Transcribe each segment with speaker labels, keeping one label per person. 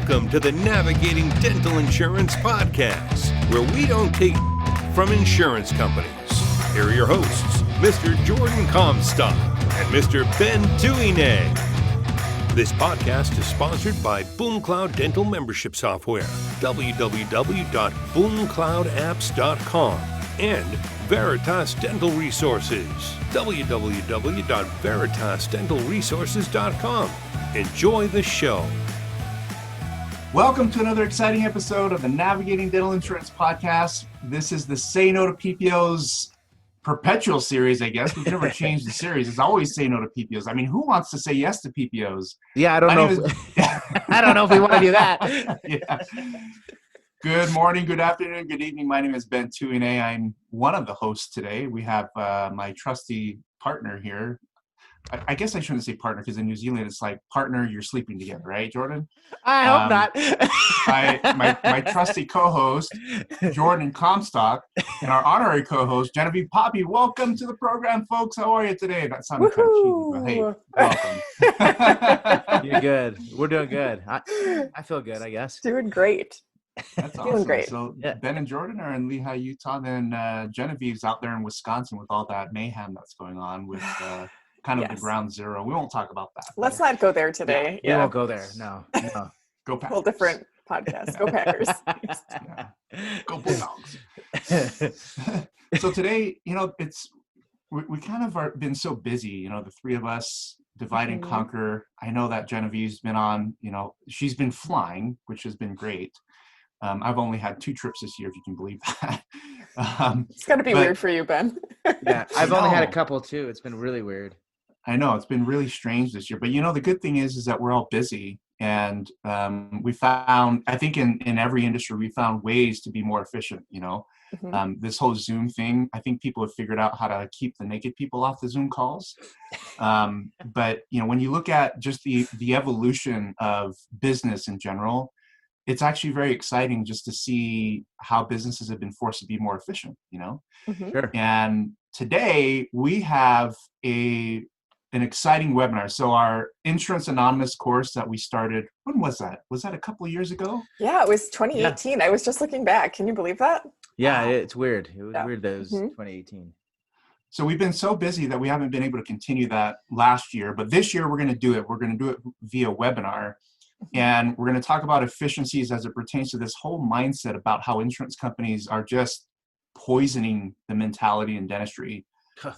Speaker 1: Welcome to the Navigating Dental Insurance Podcast, where we don't take from insurance companies. Here are your hosts, Mr. Jordan Comstock and Mr. Ben Tuine. This podcast is sponsored by BoomCloud Dental Membership Software, www.boomcloudapps.com, and Veritas Dental Resources, www.veritasdentalresources.com. Enjoy the show.
Speaker 2: Welcome to another exciting episode of the Navigating Dental Insurance Podcast. This is the Say No to PPOs perpetual series, I guess. We've never changed the series. It's always Say No to PPOs. I mean, who wants to say yes to PPOs?
Speaker 3: Yeah, I don't know. I don't know if we want to do that.
Speaker 2: Yeah. Good morning, good afternoon, good evening. My name is Ben Tuine. I'm one of the hosts today. We have my trusty partner here. I guess I shouldn't say partner because in New Zealand it's like partner, you're sleeping together, right, Jordan?
Speaker 3: I hope not.
Speaker 2: my trusty co-host, Jordan Comstock, and our honorary co-host, Genevieve Poppy. Welcome to the program, folks. How are you today? That sounded kind of cheesy, but hey, welcome.
Speaker 3: You're good. We're doing good. I feel good, I guess.
Speaker 4: Doing great.
Speaker 2: That's
Speaker 4: Doing
Speaker 2: awesome.
Speaker 4: great.
Speaker 2: So
Speaker 3: Yeah.
Speaker 2: Ben and Jordan are in Lehigh, Utah. Then Genevieve's out there in Wisconsin with all that mayhem that's going on with kind of the
Speaker 4: Yes.
Speaker 2: ground zero. We won't talk about that.
Speaker 4: Let's not go there today.
Speaker 3: We won't go there. No.
Speaker 2: Go Packers.
Speaker 4: Whole different podcast. Go Packers.
Speaker 2: Yeah. Go Bulldogs. So today, we kind of been so busy, the three of us divide and conquer. I know that Genevieve's been on, she's been flying, which has been great. I've only had 2 trips this year, if you can believe that.
Speaker 4: It's got to be weird for you, Ben.
Speaker 3: Yeah, I've only had a couple too. It's been really weird.
Speaker 2: I know it's been really strange this year, but the good thing is that we're all busy, and we found, I think in every industry, we found ways to be more efficient. This whole Zoom thing, I think people have figured out how to keep the naked people off the Zoom calls. But when you look at just the evolution of business in general, it's actually very exciting just to see how businesses have been forced to be more efficient.
Speaker 3: Sure.
Speaker 2: And today we have an exciting webinar. So our Insurance Anonymous course that we started, when was that? Was that a couple of years ago?
Speaker 4: Yeah, it was 2018. Yeah. I was just looking back. Can you believe that?
Speaker 3: Yeah, it's weird. It was weird that it was
Speaker 4: 2018.
Speaker 3: 2018.
Speaker 2: So we've been so busy that we haven't been able to continue that last year. But this year we're going to do it. We're going to do it via webinar. And we're going to talk about efficiencies as it pertains to this whole mindset about how insurance companies are just poisoning the mentality in dentistry,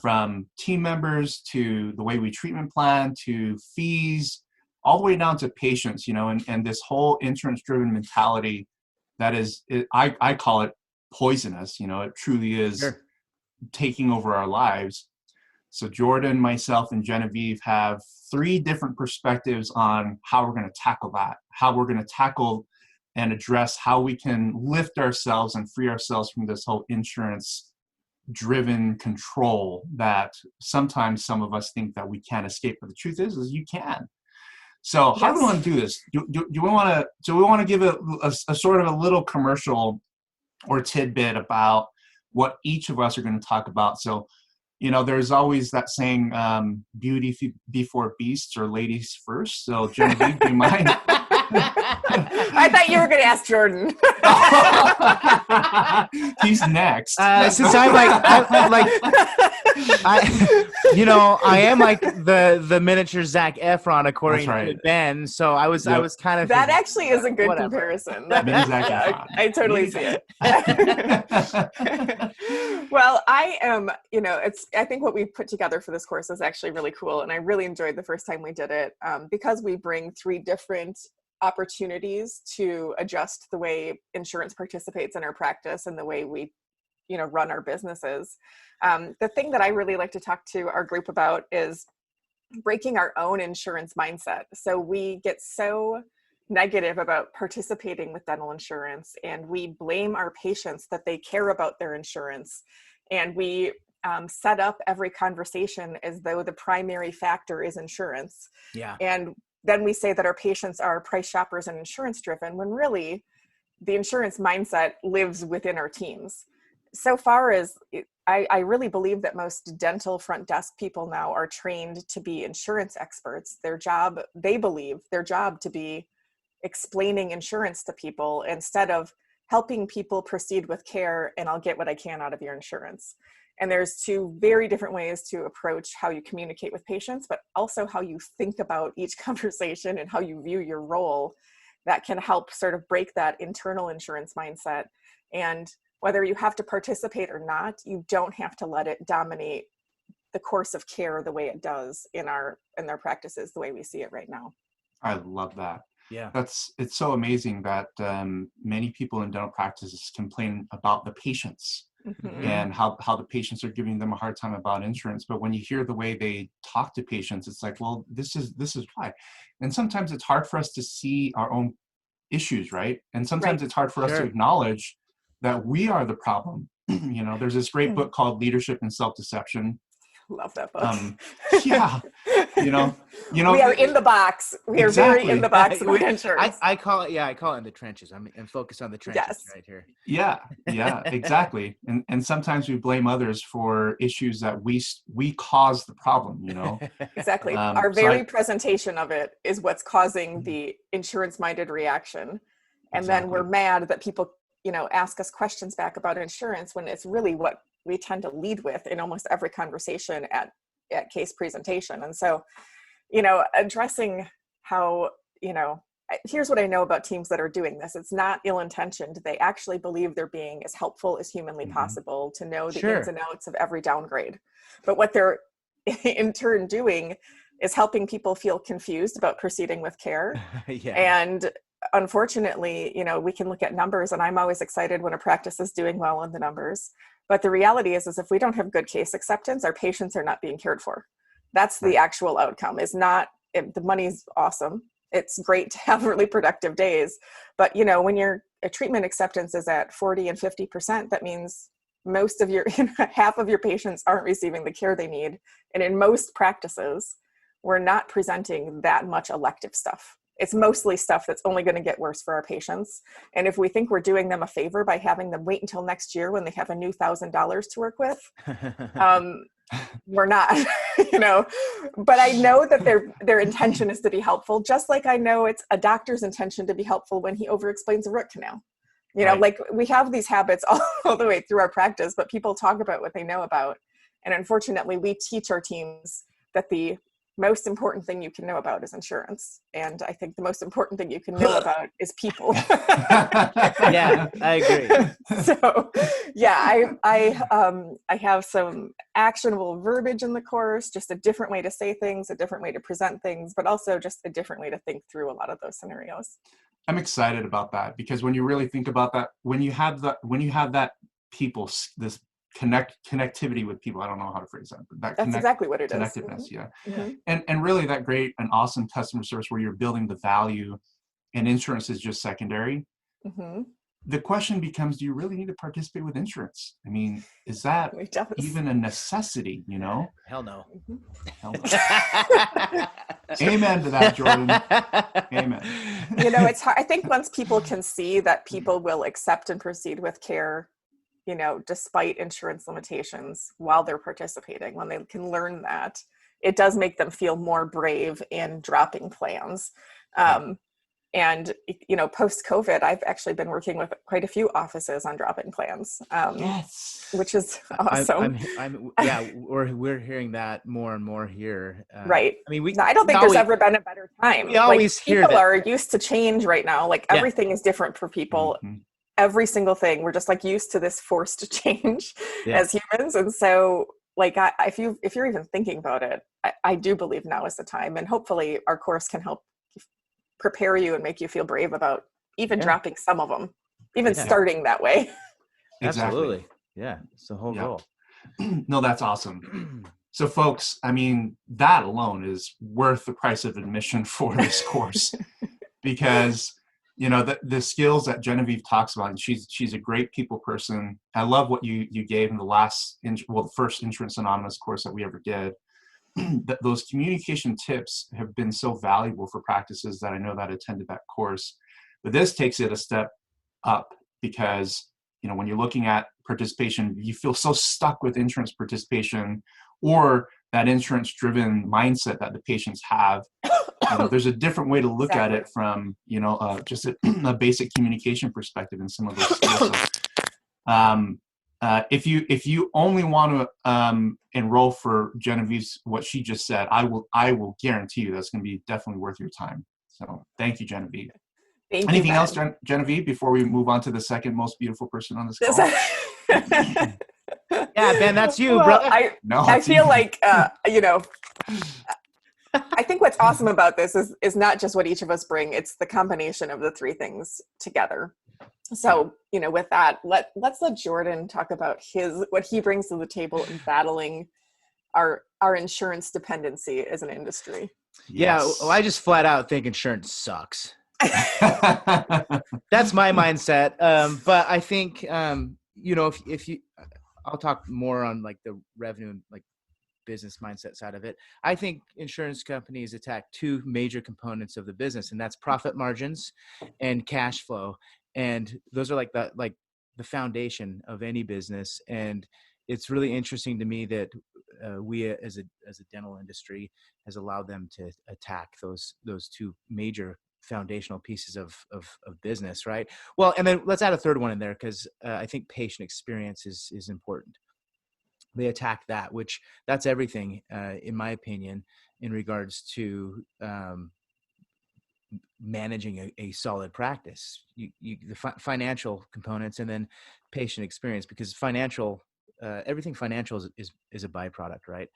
Speaker 2: from team members to the way we treatment plan to fees, all the way down to patients, and this whole insurance-driven mentality that is, I call it poisonous. It truly is taking over our lives. So Jordan, myself, and Genevieve have 3 different perspectives on how we're going to tackle that, how we're going to tackle and address how we can lift ourselves and free ourselves from this whole insurance-driven control that sometimes some of us think that we can't escape. But the truth is you can. So how do we want to do this? Do we want to give a sort of a little commercial or tidbit about what each of us are going to talk about? So, there's always that saying, beauty before beasts, or ladies first. So, Genevieve, do you mind?
Speaker 4: I thought you were going to ask Jordan.
Speaker 2: He's next.
Speaker 3: Since I am like the miniature Zac Efron, according to Ben. So I was kind of.
Speaker 4: That actually is a good comparison. I totally see it. Well, I am, I think what we've put together for this course is actually really cool. And I really enjoyed the first time we did it because we bring 3 different opportunities to adjust the way insurance participates in our practice and the way we, run our businesses. The thing that I really like to talk to our group about is breaking our own insurance mindset. So we get so negative about participating with dental insurance, and we blame our patients that they care about their insurance. And we set up every conversation as though the primary factor is insurance.
Speaker 3: Yeah.
Speaker 4: And then we say that our patients are price shoppers and insurance driven, when really the insurance mindset lives within our teams. So far as I really believe that most dental front desk people now are trained to be insurance experts. They believe their job to be explaining insurance to people instead of helping people proceed with care and I'll get what I can out of your insurance. And there's two very different ways to approach how you communicate with patients, but also how you think about each conversation and how you view your role that can help sort of break that internal insurance mindset. And whether you have to participate or not, you don't have to let it dominate the course of care the way it does in their practices, the way we see it right now.
Speaker 2: I love that.
Speaker 3: Yeah.
Speaker 2: It's so amazing that many people in dental practices complain about the patients and how the patients are giving them a hard time about insurance. But when you hear the way they talk to patients, it's like, well, this is why. And sometimes it's hard for us to see our own issues, right? And sometimes it's hard for us to acknowledge that we are the problem. There's this great book called Leadership and Self-Deception.
Speaker 4: Love that book.
Speaker 2: Yeah. We
Speaker 4: are in the box. We are very in the box with insurance.
Speaker 3: I call it in the trenches. I'm focused on the trenches right here.
Speaker 2: Yeah, exactly. And sometimes we blame others for issues that we caused the problem,
Speaker 4: Exactly. Our very presentation of it is what's causing the insurance-minded reaction. And then we're mad that people, ask us questions back about insurance when it's really what we tend to lead with in almost every conversation at case presentation. And so, addressing how, here's what I know about teams that are doing this. It's not ill-intentioned. They actually believe they're being as helpful as humanly possible to know the ins and outs of every downgrade. But what they're in turn doing is helping people feel confused about proceeding with care. And unfortunately, we can look at numbers, and I'm always excited when a practice is doing well on the numbers. But the reality is if we don't have good case acceptance, our patients are not being cared for. That's the actual outcome. Is not, the money's awesome. It's great to have really productive days. But, when your treatment acceptance is at 40 and 50%, that means most of your, half of your patients aren't receiving the care they need. And in most practices, we're not presenting that much elective stuff. It's mostly stuff that's only going to get worse for our patients. And if we think we're doing them a favor by having them wait until next year when they have a new $1,000 to work with, we're not, but I know that their intention is to be helpful, just like I know it's a doctor's intention to be helpful when he over-explains a root canal. Like we have these habits all the way through our practice, but people talk about what they know about. And unfortunately, we teach our teams that the most important thing you can know about is insurance. And I think the most important thing you can know about is people.
Speaker 3: Yeah, I agree.
Speaker 4: So yeah, I have some actionable verbiage in the course, just a different way to say things, a different way to present things, but also just a different way to think through a lot of those scenarios.
Speaker 2: I'm excited about that because when you really think about that, when you have that people, this connectivity with people, I don't know how to phrase that, but
Speaker 4: that's exactly what it is.
Speaker 2: Connectiveness, and really that great and awesome customer service where you're building the value, and insurance is just secondary. The question becomes, do you really need to participate with insurance? I mean, is that even a necessity?
Speaker 3: Hell no.
Speaker 2: Hell no. Amen to that, Jordan. Amen.
Speaker 4: It's hard. I think once people can see that people will accept and proceed with care, despite insurance limitations while they're participating, when they can learn that, it does make them feel more brave in dropping plans. And, post-COVID, I've actually been working with quite a few offices on dropping plans, which is awesome.
Speaker 3: We're hearing that more and more here.
Speaker 4: Right. I mean, I don't think there's ever been a better time.
Speaker 3: We always hear
Speaker 4: people are used to change right now. Like everything is different for people. Every single thing. We're just used to this forced change as humans. And so if you're even thinking about it, I do believe now is the time. And hopefully our course can help prepare you and make you feel brave about even dropping some of them, even starting that way.
Speaker 3: Absolutely. Yeah. It's the whole goal.
Speaker 2: No, that's awesome. So folks, I mean, that alone is worth the price of admission for this course because the skills that Genevieve talks about, and she's a great people person. I love what you gave in the first Insurance Anonymous course that we ever did. Those communication tips have been so valuable for practices that I know that attended that course. But this takes it a step up because, when you're looking at participation, you feel so stuck with insurance participation or that insurance-driven mindset that the patients have. there's a different way to look at it from, just a basic communication perspective in some of those skills. So, if you only want to enroll for Genevieve's, what she just said, I will guarantee you that's going to be definitely worth your time. So thank you, Genevieve. Anything else, Genevieve, before we move on to the second most beautiful person on this call?
Speaker 3: Yeah, Ben, that's you, bro.
Speaker 4: I feel like, I think what's awesome about this is not just what each of us bring, it's the combination of the three things together. So, with that, let's let Jordan talk about what he brings to the table in battling our insurance dependency as an industry.
Speaker 3: Yes. Yeah, well, I just flat out think insurance sucks. That's my mindset. But I think, if you, I'll talk more on like the revenue and like business mindset side of it. I think insurance companies attack two major components of the business, and that's profit margins and cash flow. And those are like the foundation of any business. And it's really interesting to me that we as a dental industry has allowed them to attack those two major foundational pieces of business, right? Well, and then let's add a third one in there, because I think patient experience is important. They attack that, which that's everything, in my opinion, in regards to managing a solid practice. The financial components, and then patient experience, because everything financial is a byproduct, right?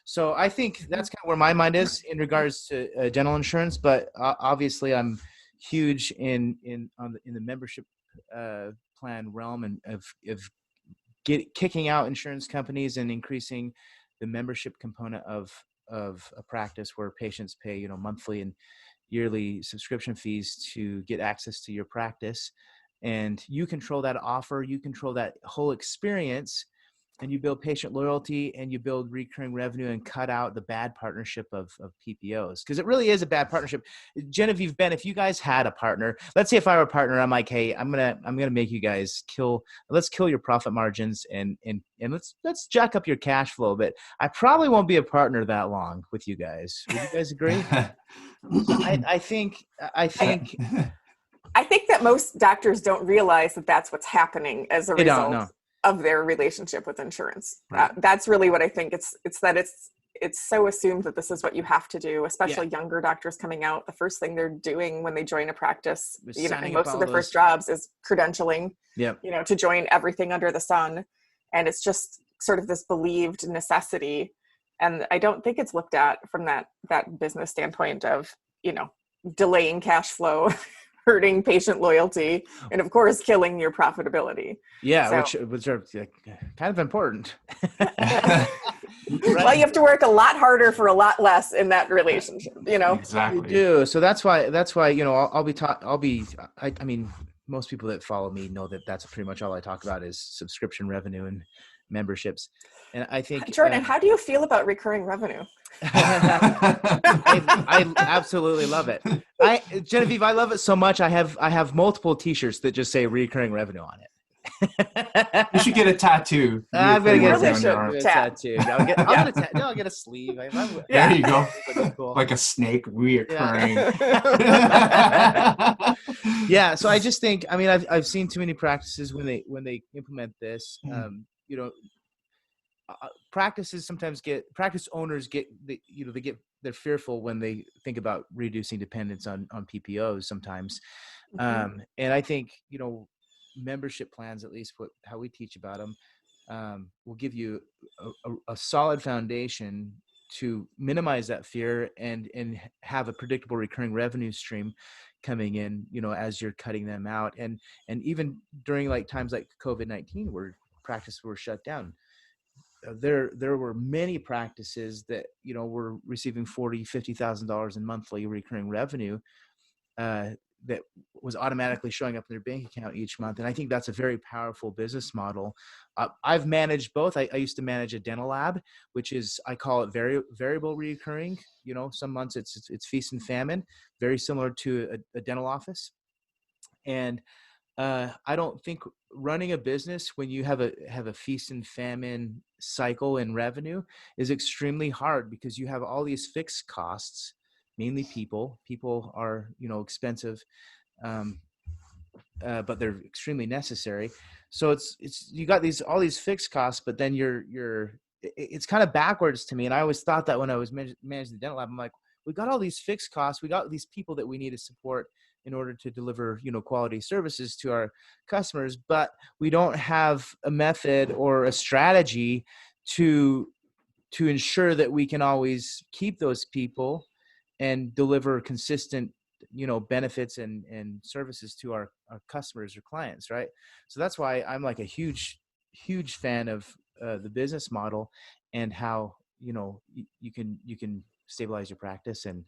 Speaker 3: So I think that's kind of where my mind is in regards to dental insurance. But obviously, I'm huge in the membership plan realm, and of kicking out insurance companies and increasing the membership component of a practice where patients pay monthly and yearly subscription fees to get access to your practice, and you control that offer, you control that whole experience, and you build patient loyalty, and you build recurring revenue, and cut out the bad partnership of PPOs, because it really is a bad partnership. Genevieve, Ben, if you guys had a partner, let's say if I were a partner, I'm like, hey, I'm gonna make you guys let's kill your profit margins, and let's jack up your cash flow, but I probably won't be a partner that long with you guys. Would you guys agree? I think
Speaker 4: that most doctors don't realize that that's what's happening as a result of their relationship with insurance. Right. That's really what I think. It's that it's so assumed that this is what you have to do, especially younger doctors coming out. The first thing they're doing when they join a practice, and most of their first jobs is credentialing, to join everything under the sun. And it's just sort of this believed necessity. And I don't think it's looked at from that business standpoint of, delaying cash flow, hurting patient loyalty, and of course, killing your profitability.
Speaker 3: Yeah, which are kind of important.
Speaker 4: Right? Well, you have to work a lot harder for a lot less in that relationship,
Speaker 2: Exactly.
Speaker 3: You do. So that's why, I mean, most people that follow me know that that's pretty much all I talk about is subscription revenue and memberships. And I think,
Speaker 4: Jordan, how do you feel about recurring revenue?
Speaker 3: I absolutely love it. Genevieve, I love it so much. I have multiple T-shirts that just say recurring revenue on it.
Speaker 2: You should get a tattoo.
Speaker 3: I'm gonna get a tattoo. I'll get a sleeve.
Speaker 2: There you go. Cool. Like a snake, reoccurring.
Speaker 3: Yeah. So I just think, I mean, I've seen too many practices when they implement this. Practice owners they're fearful when they think about reducing dependence on PPOs sometimes. And I think, membership plans, at least how we teach about them, will give you a solid foundation to minimize that fear and have a predictable recurring revenue stream coming in, as you're cutting them out. And even during times like COVID-19 where practices were shut down, there were many practices that, were receiving $40,000-$50,000 in monthly recurring revenue that was automatically showing up in their bank account each month. And I think that's a very powerful business model. I've managed both. I used to manage a dental lab, which is, I call it variable recurring. Some months it's feast and famine, very similar to a dental office. And I don't think running a business when you have a feast and famine cycle in revenue is extremely hard, because you have all these fixed costs mainly people. People are, expensive, but they're extremely necessary. So it's you got all these fixed costs, but then it's kind of backwards to me. And I always thought that when I was managing the dental lab, I'm like, we got all these fixed costs, we got these people that we need to support in order to deliver, quality services to our customers, but we don't have a method or a strategy to ensure that we can always keep those people and deliver consistent, benefits and services to our customers or clients, right? So that's why I'm like a huge fan of the business model, and how you can stabilize your practice and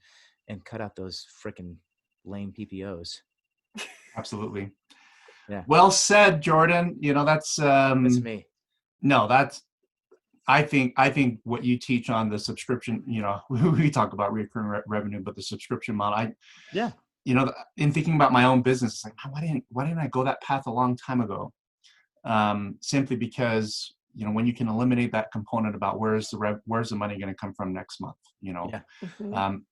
Speaker 3: cut out those freaking lame PPOs.
Speaker 2: Absolutely.
Speaker 3: Yeah.
Speaker 2: Well said, Jordan. That's
Speaker 3: me.
Speaker 2: No, that's I think what you teach on the subscription, we talk about recurring revenue, but the subscription model,
Speaker 3: Yeah.
Speaker 2: In thinking about my own business, it's like, why didn't I go that path a long time ago? Simply because, when you can eliminate that component about where's the money going to come from next month,
Speaker 3: Yeah.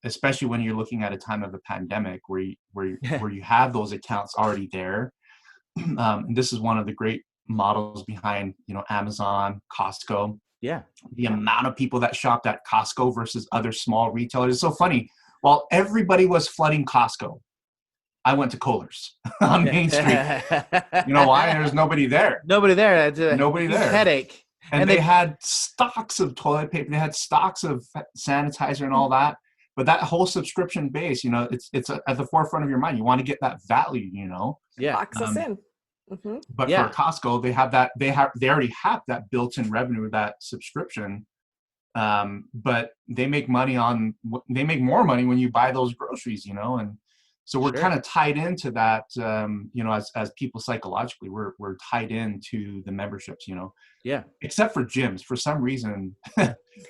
Speaker 2: especially when you're looking at a time of a pandemic where you have those accounts already there. And this is one of the great models behind, Amazon, Costco.
Speaker 3: Yeah.
Speaker 2: The amount of people that shopped at Costco versus other small retailers. It's so funny. While everybody was flooding Costco, I went to Kohler's on Main Street. You know why? There's nobody there.
Speaker 3: Nobody there. It's a
Speaker 2: Nobody there.
Speaker 3: Headache.
Speaker 2: And they had stocks of toilet paper. They had stocks of sanitizer and all that. But that whole subscription base, it's at the forefront of your mind. You want to get that value,
Speaker 3: Yeah.
Speaker 4: Box us in. Mm-hmm.
Speaker 2: But for Costco, they already have that built-in revenue, that subscription. But they make more money when you buy those groceries, and so we're kind of tied into that, as people psychologically, we're tied into the memberships,
Speaker 3: Yeah.
Speaker 2: Except for gyms. For some reason,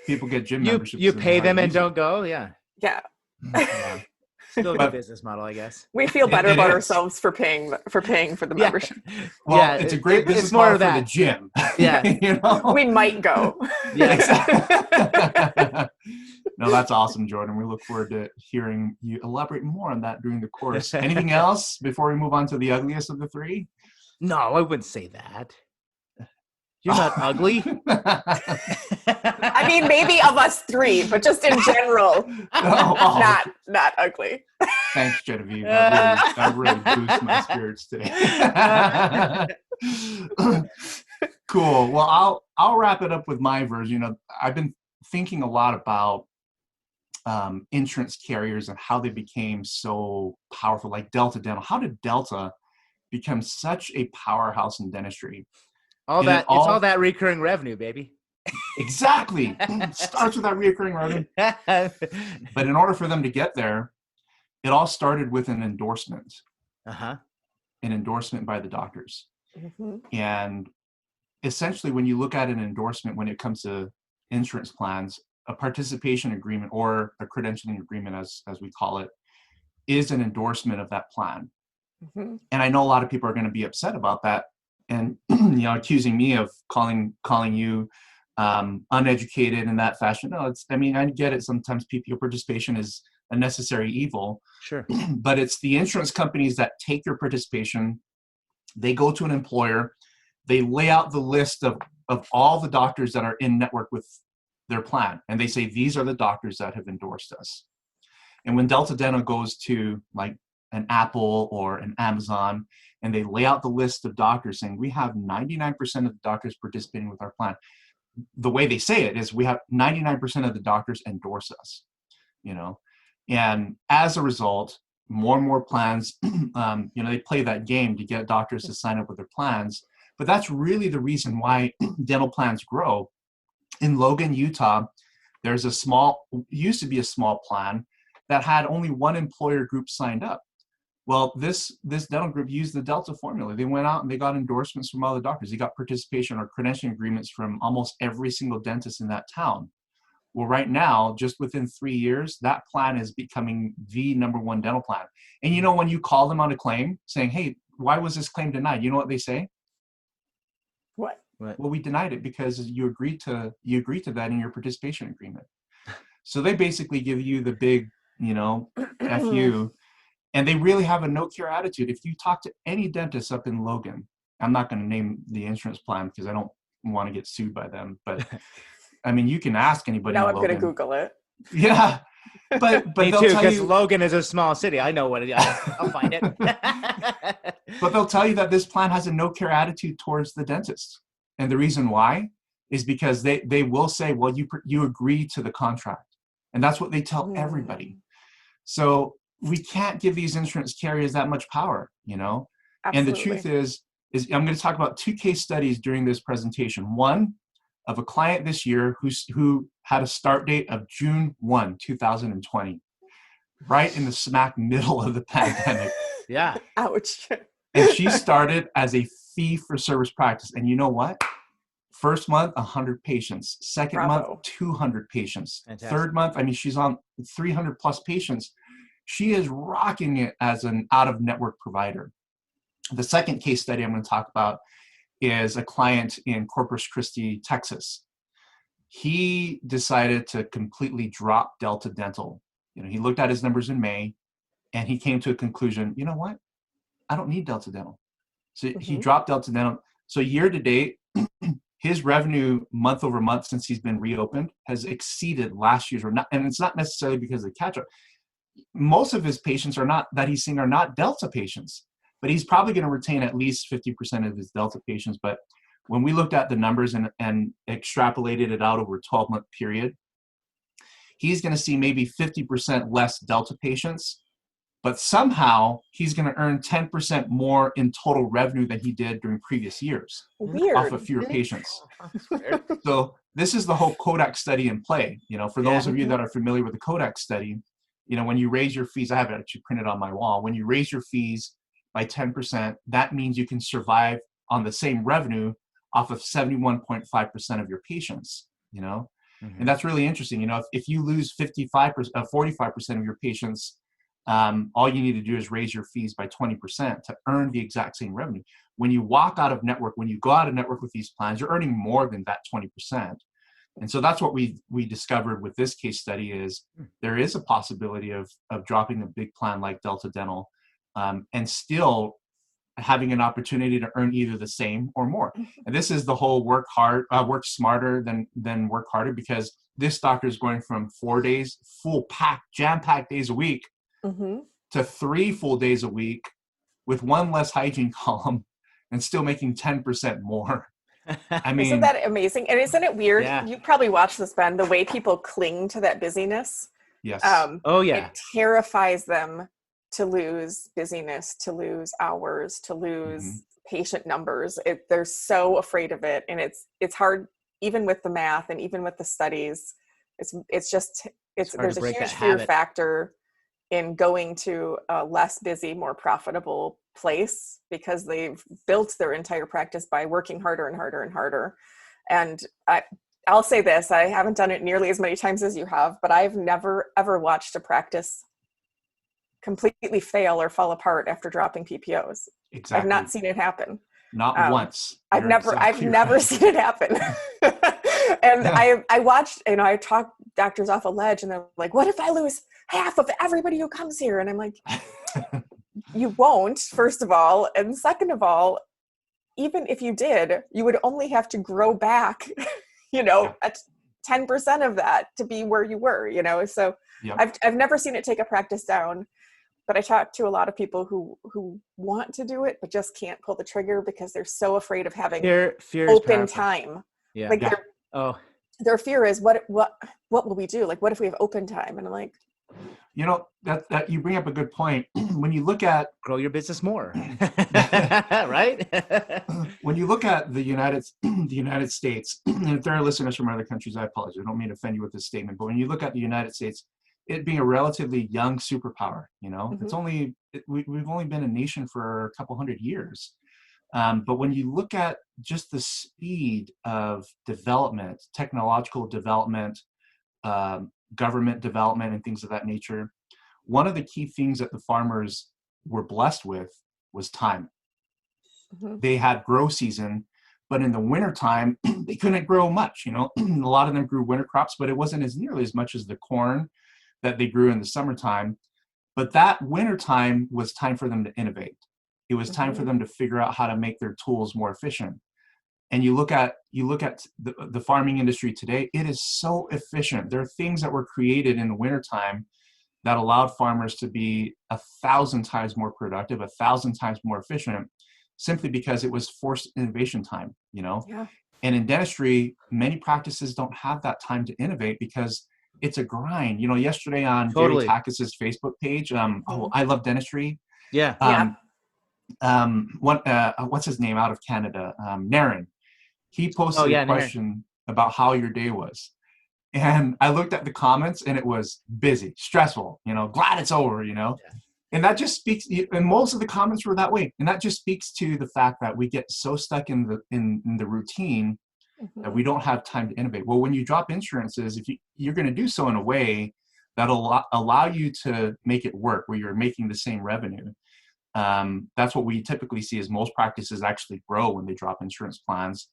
Speaker 2: people get gym memberships.
Speaker 3: You pay them and don't go. Yeah.
Speaker 4: Yeah.
Speaker 3: Still a good business model, I guess.
Speaker 4: We feel better about ourselves for paying for the membership.
Speaker 2: Well, it's a great business model for the gym.
Speaker 3: Yeah.
Speaker 4: We might go.
Speaker 3: Yeah.
Speaker 2: No, that's awesome, Jordan. We look forward to hearing you elaborate more on that during the course. Anything else before we move on to the ugliest of the three?
Speaker 3: No, I wouldn't say that. You're not ugly.
Speaker 4: I mean, maybe of us three, but just in general, not ugly.
Speaker 2: Thanks, Genevieve. That really boosts my spirits today. Cool. Well, I'll wrap it up with my version. I've been thinking a lot about insurance carriers and how they became so powerful, like Delta Dental. How did Delta become such a powerhouse in dentistry?
Speaker 3: It's all that recurring revenue, baby.
Speaker 2: Exactly. Starts with that recurring revenue. But in order for them to get there, it all started with an endorsement. An endorsement by the doctors. Mm-hmm. And essentially, when you look at an endorsement, when it comes to insurance plans, a participation agreement or a credentialing agreement, as we call it, is an endorsement of that plan. Mm-hmm. And I know a lot of people are going to be upset about that, and accusing me of calling you uneducated in that fashion. No, I get it. Sometimes PPO participation is a necessary evil.
Speaker 3: Sure.
Speaker 2: But it's the insurance companies that take your participation. They go to an employer. They lay out the list of all the doctors that are in network with their plan. And they say, these are the doctors that have endorsed us. And when Delta Dental goes to like an Apple or an Amazon, and they lay out the list of doctors saying, we have 99% of the doctors participating with our plan. The way they say it is we have 99% of the doctors endorse us, and as a result, more and more plans, they play that game to get doctors to sign up with their plans. But that's really the reason why dental plans grow. In Logan, Utah, there's used to be a small plan that had only one employer group signed up. Well, this dental group used the Delta formula. They went out and they got endorsements from all the doctors. They got participation or credentialing agreements from almost every single dentist in that town. Well, right now, just within 3 years, that plan is becoming the number one dental plan. And when you call them on a claim saying, hey, why was this claim denied? You know what they say?
Speaker 4: What?
Speaker 2: Well, we denied it because you agreed to that in your participation agreement. So they basically give you the big F you. And they really have a no cure attitude. If you talk to any dentist up in Logan, I'm not going to name the insurance plan because I don't want to get sued by them. But I mean, you can ask anybody
Speaker 4: Now
Speaker 2: in
Speaker 4: I'm
Speaker 2: Logan.
Speaker 4: going to Google it.
Speaker 2: Yeah. But
Speaker 3: Me
Speaker 2: they'll
Speaker 3: too,
Speaker 2: tell
Speaker 3: because
Speaker 2: you,
Speaker 3: Logan is a small city. I know what it is. I'll find it.
Speaker 2: but they'll tell you that this plan has a no care attitude towards the dentist. And the reason why is because they will say, well, you agree to the contract. And that's what they tell everybody. So we can't give these insurance carriers that much power,
Speaker 4: Absolutely.
Speaker 2: And the truth is I'm going to talk about 2 case studies during this presentation. One of a client this year who had a start date of June 1, 2020, right in the smack middle of the pandemic.
Speaker 3: Yeah.
Speaker 4: Ouch.
Speaker 2: And she started as a fee-for-service practice. And you know what? First month, 100 patients. Second
Speaker 4: Bravo.
Speaker 2: month, 200 patients.
Speaker 3: Fantastic.
Speaker 2: Third month, I mean, she's on 300 plus patients. She is rocking it as an out-of-network provider. The second case study I'm going to talk about is a client in Corpus Christi, Texas. He decided to completely drop Delta Dental. He looked at his numbers in May, and he came to a conclusion, you know what? I don't need Delta Dental. So he dropped Delta Dental. So year to date, his revenue month over month since he's been reopened has exceeded last year's, and it's not necessarily because of the catch-up. Most of his patients that he's seeing are not Delta patients, but he's probably going to retain at least 50% of his Delta patients. But when we looked at the numbers and extrapolated it out over a 12-month period, he's going to see maybe 50% less Delta patients, but somehow he's going to earn 10% more in total revenue than he did during previous years.
Speaker 4: Weird.
Speaker 2: Off of fewer patients. So this is the whole Kodak study in play. For those of you that are familiar with the Kodak study, when you raise your fees, I have it actually printed on my wall. When you raise your fees by 10%, that means you can survive on the same revenue off of 71.5% of your patients, And that's really interesting. If you lose 45% of your patients, all you need to do is raise your fees by 20% to earn the exact same revenue. When you walk out of network, when you go out of network with these plans, you're earning more than that 20%. And so that's what we discovered with this case study is there is a possibility of dropping a big plan like Delta Dental and still having an opportunity to earn either the same or more. And this is the whole work smarter than work harder, because this doctor is going from 4 days, jam-packed days a week, to 3 full days a week with 1 less hygiene column and still making 10% more. I mean,
Speaker 4: isn't that amazing? And isn't it weird?
Speaker 3: Yeah.
Speaker 4: You probably watched this, Ben, the way people cling to that busyness.
Speaker 2: Yes.
Speaker 3: Oh, yeah.
Speaker 4: It terrifies them to lose busyness, to lose hours, to lose patient numbers. They're so afraid of it. And it's hard, even with the math and even with the studies. There's a huge fear factor in going to a less busy, more profitable place because they've built their entire practice by working harder and harder and harder. And I'll say this, I haven't done it nearly as many times as you have, but I've never, ever watched a practice completely fail or fall apart after dropping PPOs.
Speaker 2: Exactly.
Speaker 4: I've not seen it happen.
Speaker 2: Not once.
Speaker 4: I've never seen it happen. And I watched, I talked doctors off a ledge and they're like, what if I lose half of everybody who comes here? And I'm like, you won't, first of all. And second of all, even if you did, you would only have to grow back, at 10% of that to be where you were, So I've never seen it take a practice down. But I talk to a lot of people who want to do it, but just can't pull the trigger because they're so afraid of having
Speaker 3: fear
Speaker 4: open time.
Speaker 3: Yeah.
Speaker 4: Like their fear is what will we do? Like, what if we have open time? And I'm like,
Speaker 2: that you bring up a good point. When you look at
Speaker 3: grow your business more, right?
Speaker 2: When you look at the United States, and if there are listeners from other countries, I apologize. I don't mean to offend you with this statement, but when you look at the United States, it being a relatively young superpower, it's we've only been a nation for a couple hundred years. But when you look at just the speed of development, technological development, government development, and things of that nature, one of the key things that the farmers were blessed with was time. They had grow season, but in the wintertime, they couldn't grow much. A lot of them grew winter crops, but it wasn't as nearly as much as the corn that they grew in the summertime. But that winter time was time for them to innovate. It was time for them to figure out how to make their tools more efficient. And you look at the farming industry today, it is so efficient. There are things that were created in the wintertime that allowed farmers to be 1,000 times more productive, 1,000 times more efficient, simply because it was forced innovation time, you know?
Speaker 4: Yeah.
Speaker 2: And in dentistry, many practices don't have that time to innovate because it's a grind. You know, yesterday on
Speaker 3: Totally.
Speaker 2: Gary Takis's Facebook page, I love dentistry.
Speaker 3: Yeah.
Speaker 2: What's his name out of Canada? Naren. He posted a question about how your day was. And I looked at the comments and it was busy, stressful, you know, glad it's over, you know. Yeah. And that just speaks, and most of the comments were that way. And that just speaks to the fact that we get so stuck in the routine that we don't have time to innovate. Well, when you drop insurances, if you're going to do so in a way that'll allow you to make it work, where you're making the same revenue. That's what we typically see, is most practices actually grow when they drop insurance plans,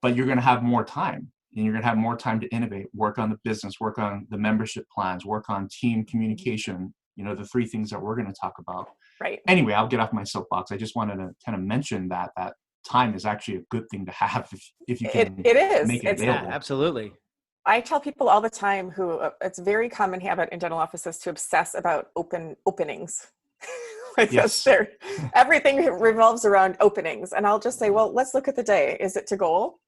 Speaker 2: but you're going to have more time. And you're going to have more time to innovate, work on the business, work on the membership plans, work on team communication, you know, the three things that we're going to talk about.
Speaker 4: Right.
Speaker 2: Anyway, I'll get off my soapbox. I just wanted to kind of mention that time is actually a good thing to have if you can
Speaker 4: it is.
Speaker 2: make it available.
Speaker 3: Yeah, absolutely.
Speaker 4: I tell people all the time it's a very common habit in dental offices to obsess about openings. Like
Speaker 2: yes.
Speaker 4: Everything revolves around openings. And I'll just say, well, let's look at the day. Is it to goal?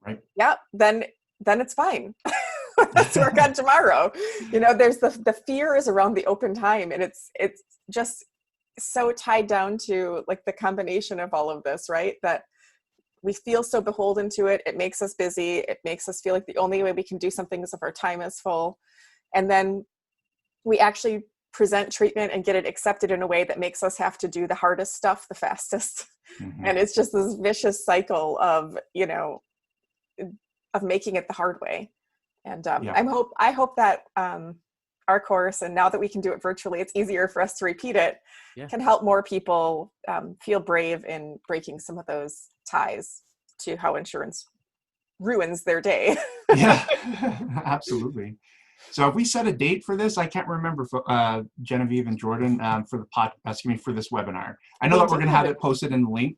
Speaker 2: Right.
Speaker 4: Yeah, then it's fine. Let's work on tomorrow. You know, there's the fear is around the open time, and it's just so tied down to like the combination of all of this, right? That we feel so beholden to it. It makes us busy. It makes us feel like the only way we can do something is if our time is full. And then we actually present treatment and get it accepted in a way that makes us have to do the hardest stuff the fastest. And it's just this vicious cycle of, you know, of making it the hard way. And I hope that our course, and now that we can do it virtually, it's easier for us to repeat it, can help more people feel brave in breaking some of those ties to how insurance ruins their day.
Speaker 2: Yeah, absolutely. So have we set a date for this? I can't remember, for Genevieve and Jordan, for for this webinar. I know that we're going to have it posted in the link,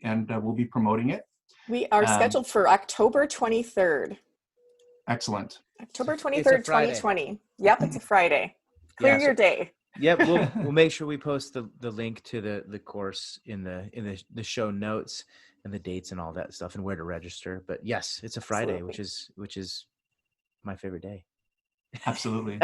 Speaker 2: and we'll be promoting it.
Speaker 4: We are scheduled for October 23rd.
Speaker 2: Excellent.
Speaker 4: October 23rd, 2020. Yep, it's a Friday. Clear your day.
Speaker 3: Yep, we'll make sure we post the link to the course in the show notes, and the dates and all that stuff, and where to register. But yes, it's a Friday, which is my favorite day.
Speaker 2: Absolutely.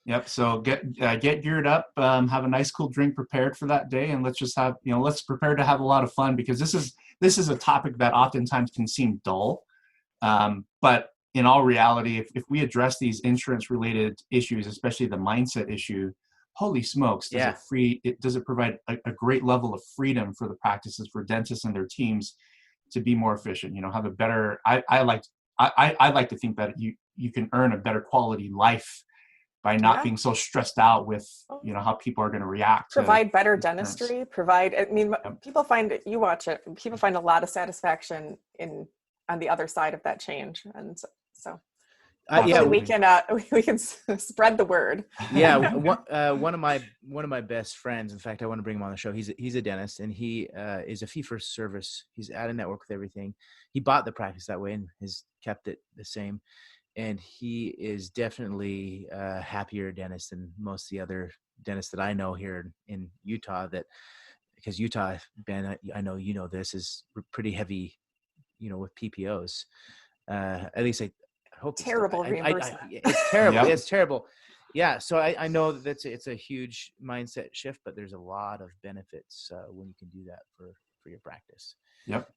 Speaker 2: Yep. So get geared up, have a nice cool drink prepared for that day, and let's just have, let's prepare to have a lot of fun, because this is a topic that oftentimes can seem dull. But in all reality, if we address these insurance related issues, especially the mindset issue, holy smokes, does it provide a great level of freedom for the practices, for dentists and their teams to be more efficient, have a better, I like to think that you can earn a better quality life by not being so stressed out with, how people are going to react.
Speaker 4: Provide better dentistry, people find, you watch it, people find a lot of satisfaction on the other side of that change. And so we can spread the word.
Speaker 3: Yeah. One of my best friends, in fact, I want to bring him on the show. He's a dentist, and he is a fee for service. He's out of network with everything. He bought the practice that way and has kept it the same. And he is definitely a happier dentist than most of the other dentists that I know here in Utah. Because Utah, Ben, I know you know this, is pretty heavy, with PPOs. At least I hope.
Speaker 4: Terrible reimbursement.
Speaker 3: It's terrible. Yep. It's terrible. Yeah. So I know that it's a huge mindset shift, but there's a lot of benefits when you can do that for your practice.
Speaker 2: Yep.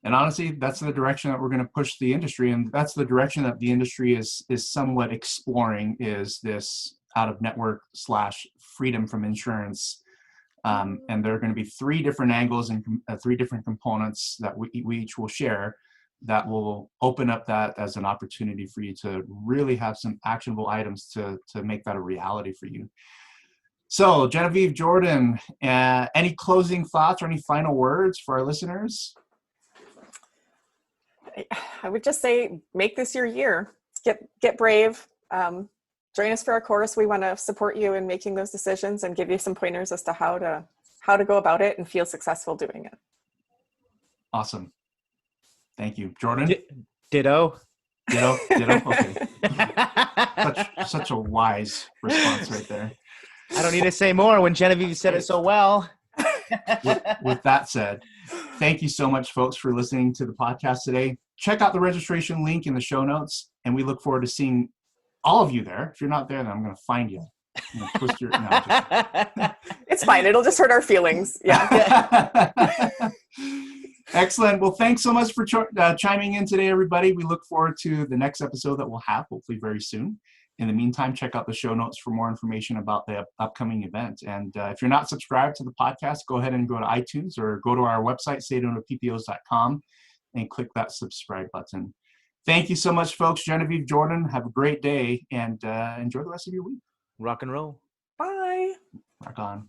Speaker 2: And honestly, that's the direction that we're going to push the industry. And that's the direction that the industry is somewhat exploring, is this out-of-network / freedom from insurance. And there are going to be 3 different angles and 3 different components that we each will share that will open up that as an opportunity for you to really have some actionable items to make that a reality for you. So Genevieve, Jordan, any closing thoughts or any final words for our listeners?
Speaker 4: I would just say, make this your year. Get brave. join us for our course. We want to support you in making those decisions and give you some pointers as to how to go about it and feel successful doing it.
Speaker 2: Awesome. Thank you. Jordan?
Speaker 3: Ditto.
Speaker 2: Ditto? Okay. Such a wise response right there.
Speaker 3: I don't need to say more when Genevieve said it so well.
Speaker 2: With that said, thank you so much, folks, for listening to the podcast today. Check out the registration link in the show notes, and we look forward to seeing all of you there. If you're not there, then I'm going to find you. I'm going to twist your... No,
Speaker 4: it's fine. It'll just hurt our feelings. Yeah.
Speaker 2: Excellent. Well, thanks so much for chiming in today, everybody. We look forward to the next episode that we'll have, hopefully very soon. In the meantime, check out the show notes for more information about the upcoming event. And if you're not subscribed to the podcast, go ahead and go to iTunes or go to our website, staydonorppos.com, and click that subscribe button. Thank you so much, folks. Genevieve, Jordan, have a great day, and enjoy the rest of your week.
Speaker 3: Rock and roll.
Speaker 4: Bye.
Speaker 2: Rock on.